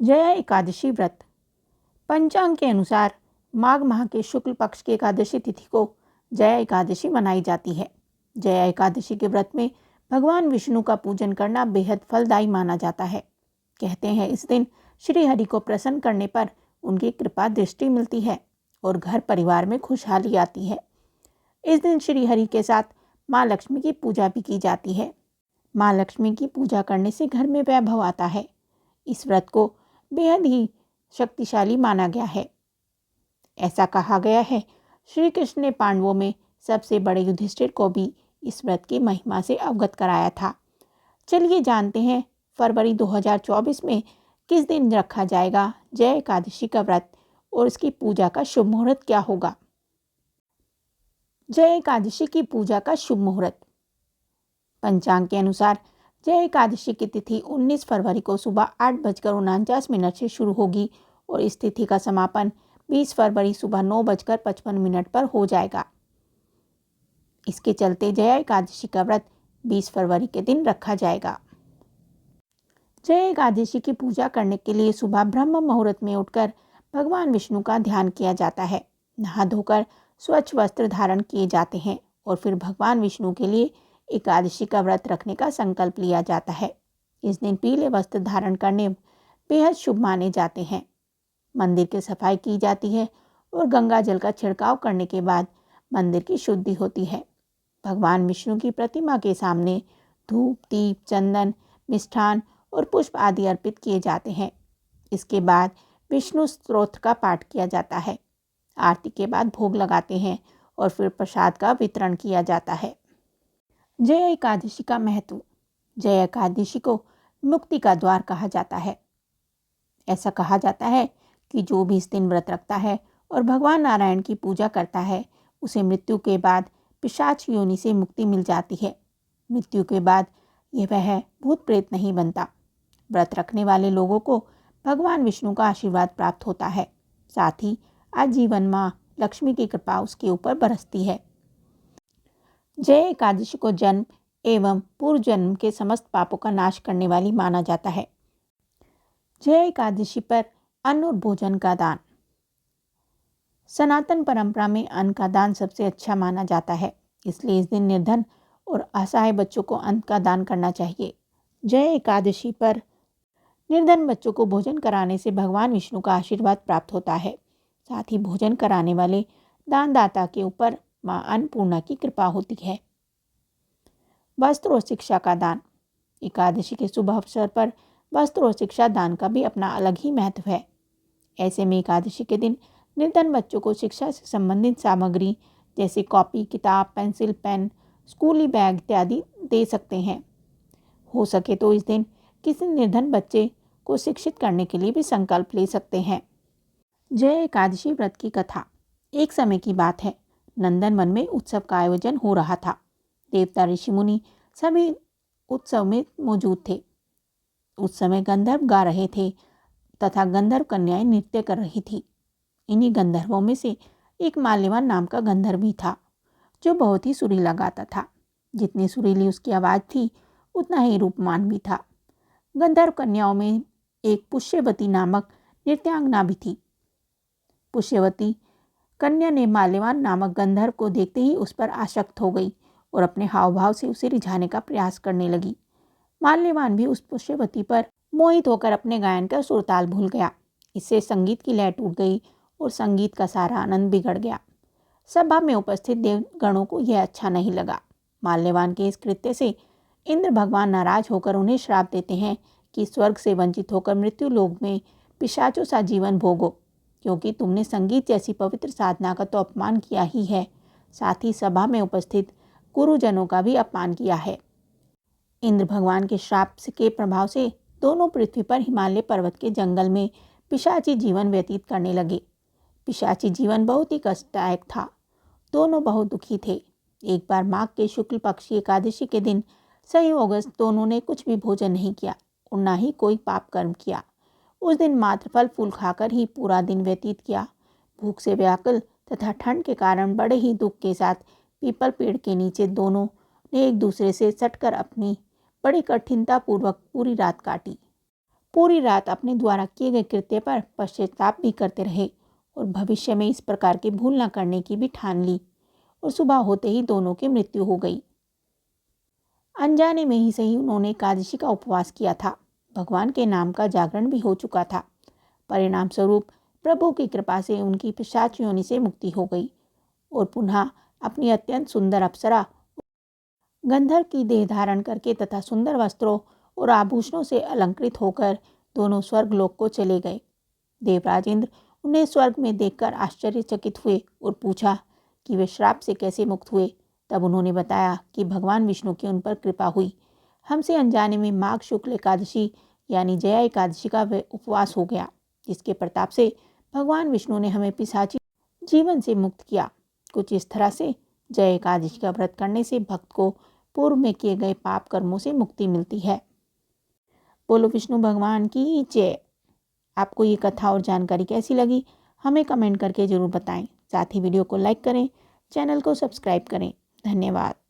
जया एकादशी व्रत। पंचांग के अनुसार माघ माह के शुक्ल पक्ष की एकादशी तिथि को जया एकादशी मनाई जाती है। जया एकादशी के व्रत में भगवान विष्णु का पूजन करना बेहद फलदायी माना जाता है। कहते हैं इस दिन श्री हरि को प्रसन्न करने पर उनकी कृपा दृष्टि मिलती है और घर परिवार में खुशहाली आती है। इस दिन श्री हरि के साथ माँ लक्ष्मी की पूजा भी की जाती है। माँ लक्ष्मी की पूजा करने से घर में वैभव आता है। इस व्रत को बेहद ही शक्तिशाली माना गया है। ऐसा कहा गया है श्री कृष्ण ने पांडवों में सबसे बड़े युधिष्ठिर को भी इस व्रत की महिमा से अवगत कराया था। चलिए जानते हैं फरवरी 2024 में किस दिन रखा जाएगा जय एकादशी का व्रत और इसकी पूजा का शुभ मुहूर्त क्या होगा। जय एकादशी की पूजा का शुभ मुहूर्त। पंचांग के अनुसार जय एकादशी की तिथि 19 फरवरी को सुबह 8:49 से शुरू होगी और इस तिथि का समापन 20 फरवरी सुबह 9:55 पर हो जाएगा। इसके चलते जया एकादशी का व्रत 20 फरवरी के दिन रखा जाएगा। जय एकादशी की पूजा करने के लिए सुबह ब्रह्म मुहूर्त में उठकर भगवान विष्णु का ध्यान किया जाता है। नहा धोकर स्वच्छ वस्त्र धारण किए जाते हैं और फिर भगवान विष्णु के लिए एकादशी का व्रत रखने का संकल्प लिया जाता है। इस दिन पीले वस्त्र धारण करने बेहद शुभ माने जाते हैं। मंदिर की सफाई की जाती है और गंगा जल का छिड़काव करने के बाद मंदिर की शुद्धि होती है। भगवान विष्णु की प्रतिमा के सामने धूप, दीप, चंदन, मिष्ठान और पुष्प आदि अर्पित किए जाते हैं। इसके बाद विष्णु स्तोत्र का पाठ किया जाता है। आरती के बाद भोग लगाते हैं और फिर प्रसाद का वितरण किया जाता है। जय एकादशी का महत्व। जय एकादशी को मुक्ति का द्वार कहा जाता है। ऐसा कहा जाता है कि जो भी इस दिन व्रत रखता है और भगवान नारायण की पूजा करता है उसे मृत्यु के बाद पिशाच योनि से मुक्ति मिल जाती है। मृत्यु के बाद वह भूत प्रेत नहीं बनता। व्रत रखने वाले लोगों को भगवान विष्णु का आशीर्वाद प्राप्त होता है। साथ ही आजीवन माँ लक्ष्मी की कृपा उसके ऊपर बरसती है। जय एकादशी को जन्म एवं पूर्व जन्म के समस्त पापों का नाश करने वाली माना जाता है। जय एकादशी पर अन्न और भोजन का दान। सनातन परंपरा में अन्न का दान सबसे अच्छा माना जाता है, इसलिए इस दिन निर्धन और असहाय बच्चों को अन्न का दान करना चाहिए। जय एकादशी पर निर्धन बच्चों को भोजन कराने से भगवान विष्णु का आशीर्वाद प्राप्त होता है। साथ ही भोजन कराने वाले दानदाता के ऊपर माँ अन्नपूर्णा की कृपा होती है। वस्त्र और शिक्षा का दान। एकादशी के शुभ अवसर पर वस्त्र और शिक्षा दान का भी अपना अलग ही महत्व है। ऐसे में एकादशी के दिन निर्धन बच्चों को शिक्षा से संबंधित सामग्री जैसे कॉपी, किताब, पेंसिल, पेन, स्कूली बैग इत्यादि दे सकते हैं। हो सके तो इस दिन किसी निर्धन बच्चे को शिक्षित करने के लिए भी संकल्प ले सकते हैं। जय एकादशी व्रत की कथा। एक समय की बात है, नंदन वन में उत्सव का आयोजन हो रहा था। देवता, ऋषि मुनि सभी उत्सव में मौजूद थे। उस समय गंधर्व गा रहे थे तथा गंधर्व कन्याएं नृत्य कर रही थी। इन्हीं गंधर्वों में से एक माल्यवान नाम का गंधर्व भी था, जो बहुत ही सुरीला गाता था। जितनी सुरीली उसकी आवाज़ थी उतना ही रूपमान भी था। गंधर्व कन्याओं में एक पुष्यवती नामक नृत्यांगना भी थी। पुष्यवती कन्या ने माल्यवान नामक गंधर्व को देखते ही उस पर आसक्त हो गई और अपने हाव भाव से उसे रिझाने का प्रयास करने लगी। माल्यवान भी उस पुष्यवती पर मोहित होकर अपने गायन का सुरताल भूल गया। इससे संगीत की लय टूट गई और संगीत का सारा आनंद बिगड़ गया। सभा में उपस्थित देवगणों को यह अच्छा नहीं लगा। माल्यवान के इस कृत्य से इंद्र भगवान नाराज होकर उन्हें श्राप देते हैं कि स्वर्ग से वंचित होकर मृत्यु लोक में पिशाचों सा जीवन भोगो, क्योंकि तुमने संगीत जैसी पवित्र साधना का तो अपमान किया ही है, साथ ही सभा में उपस्थित गुरुजनों का भी अपमान किया है। इंद्र भगवान के श्राप के प्रभाव से दोनों पृथ्वी पर हिमालय पर्वत के जंगल में पिशाची जीवन व्यतीत करने लगे। पिशाची जीवन बहुत ही कष्टदायक था। दोनों बहुत दुखी थे। एक बार माघ के शुक्ल पक्ष की एकादशी के दिन संयोगवश दोनों ने कुछ भी भोजन नहीं किया और न ही कोई पाप कर्म किया। उस दिन मात्र फल फूल खाकर ही पूरा दिन व्यतीत किया। भूख से व्याकुल तथा ठंड के कारण बड़े ही दुख के साथ पीपल पेड़ के नीचे दोनों ने एक दूसरे से सटकर अपनी बड़ी कठिनता पूर्वक पूरी रात काटी। पूरी रात अपने द्वारा किए गए कृत्य पर पश्चाताप भी करते रहे और भविष्य में इस प्रकार की भूल न करने की भी ठान ली। और सुबह होते ही दोनों की मृत्यु हो गई। अनजाने में ही सही उन्होंने एकादशी का उपवास किया था। भगवान के नाम का जागरण भी हो चुका था। परिणाम स्वरूप प्रभु की कृपा से उनकी पिशाच योनि से मुक्ति हो गई और पुनः अपनी अत्यंत सुंदर अप्सरा गंधर्व की देह धारण करके तथा सुंदर वस्त्रों और आभूषणों से अलंकृत होकर दोनों स्वर्गलोक को चले गए। देवराज इंद्र उन्हें स्वर्ग में देखकर आश्चर्यचकित हुए और पूछा कि वे श्राप से कैसे मुक्त हुए। तब उन्होंने बताया कि भगवान विष्णु की उन पर कृपा हुई। हमसे अनजाने में माघ शुक्ल एकादशी यानी जया एकादशी का उपवास हो गया, जिसके प्रताप से भगवान विष्णु ने हमें पिशाची जीवन से मुक्त किया। कुछ इस तरह से जया एकादशी का व्रत करने से भक्त को पूर्व में किए गए पाप कर्मों से मुक्ति मिलती है। बोलो विष्णु भगवान की जय। आपको ये कथा और जानकारी कैसी लगी हमें कमेंट करके ज़रूर बताएं। साथ ही वीडियो को लाइक करें, चैनल को सब्सक्राइब करें। धन्यवाद।